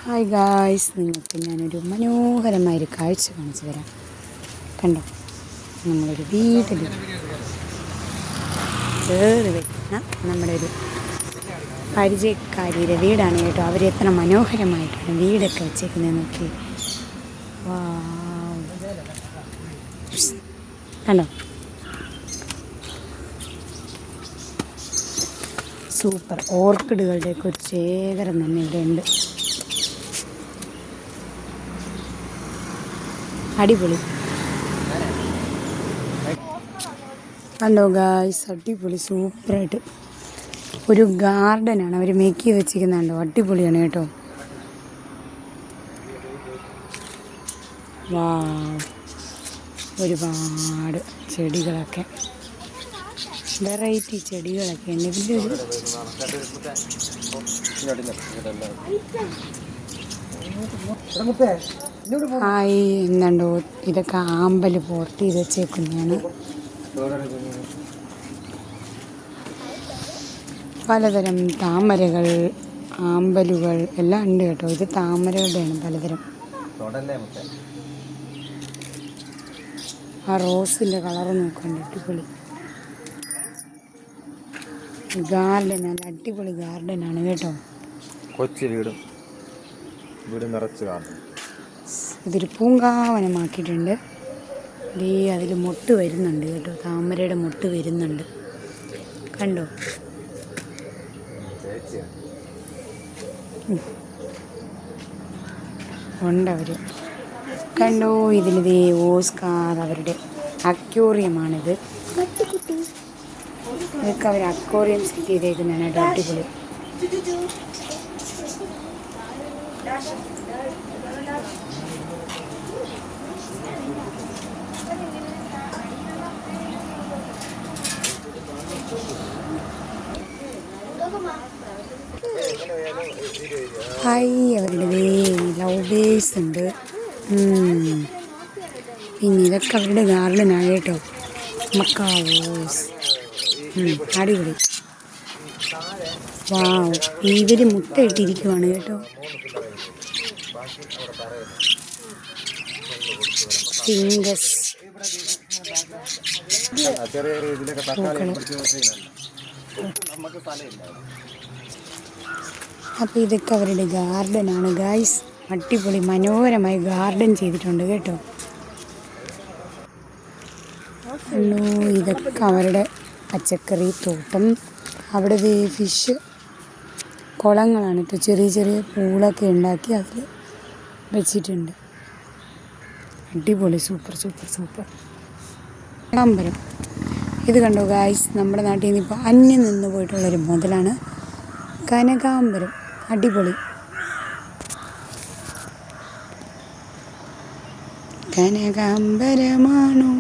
Hi guys, നിങ്ങൾക്ക് ഞാനൊരു മനോഹരമായൊരു കാഴ്ച കാണിച്ചു തരാം. കണ്ടോ, നമ്മളൊരു വീട്ടിൽ കയറി വെക്കുന്ന നമ്മുടെ ഒരു പരിചയക്കാരിയുടെ വീടാണ് കേട്ടോ. അവരെത്ര മനോഹരമായിട്ടാണ് വീടൊക്കെ വെച്ചേക്കുന്നത് നോക്കി. കണ്ടോ, സൂപ്പർ ഓർക്കിഡുകളുടെയൊക്കെ ഒരു ശേഖരം തന്നെ ഇവിടെ ഉണ്ട്. അടിപൊളി. കണ്ടോ ഗായ്സ്, അടിപൊളി സൂപ്പറായിട്ട് ഒരു ഗാർഡനാണ് അവർ മേക്ക് ചെയ്ത് വെച്ചിരിക്കുന്നുണ്ടോ. അടിപൊളിയാണ് കേട്ടോ. ഒരുപാട് ചെടികളൊക്കെ, വെറൈറ്റി ചെടികളൊക്കെ ഉണ്ട്. ഇതിൻ്റെ ഹായ്, എന്നുണ്ടോ, ഇതൊക്കെ ആമ്പൽ പോർട്ട് ചെയ്ത് വെച്ചേക്കുന്നതാണ്. പലതരം താമരകൾ, ആമ്പലുകൾ എല്ലാം ഉണ്ട് കേട്ടോ. ഇത് താമരകളുടെയാണ് പലതരം. ആ റോസിൻ്റെ കളറ് നോക്കണ്ട, അടിപൊളി ഗാർഡൻ. നല്ല അടിപൊളി ഗാർഡനാണ് കേട്ടോ. കൊച്ചി വീട് നിറച്ച് കാണും. ഇതൊരു പൂങ്കാവനമാക്കിയിട്ടുണ്ട്. അതിൽ മൊട്ട് വരുന്നുണ്ട് കേട്ടോ, താമരയുടെ മൊട്ട് വരുന്നുണ്ട്. കണ്ടോ, ഉണ്ടവർ. കണ്ടോ, ഇതിലിതേ ഓസ്കാർ അവരുടെ അക്വേറിയമാണിത്. ഇതൊക്കെ അവർ അക്വേറിയം സെറ്റ് ചെയ്തേക്കുന്നതാണ് കേട്ടോ. അടിപൊളി. ഹായ്, അവരുടെ ലവ് ബേസ് ഉണ്ട്. പിന്നെ ഇതൊക്കെ അവരുടെ ഗാർഡനാണ് കേട്ടോ. മക്കാവോസ്, അടിപൊളി. വാവ്, ഇവർ മുട്ടയിട്ടിരിക്കുവാണ് കേട്ടോ. ഫിംഗസ് അപ്പോൾ ഇതൊക്കെ അവരുടെ ഗാർഡനാണ് ഗായ്സ്. അടിപൊളി മനോഹരമായി ഗാർഡൻ ചെയ്തിട്ടുണ്ട് കേട്ടോ. ഇതൊക്കെ അവരുടെ പച്ചക്കറി തോട്ടം. അവിടെ ഫിഷ് കുളങ്ങളാണ് കേട്ടോ. ചെറിയ ചെറിയ പൂളൊക്കെ ഉണ്ടാക്കി അതിൽ വെച്ചിട്ടുണ്ട്. അടിപൊളി, സൂപ്പർ സൂപ്പർ സൂപ്പർ. കനകാംബരം, ഇത് കണ്ടോ ഗായ്സ്, നമ്മുടെ നാട്ടിൽ നിന്ന് ഇപ്പോൾ അന്യം നിന്ന് പോയിട്ടുള്ളൊരു മുതലാണ് കനകാംബരം. അടിപൊളി. കനകാംബരമാണോ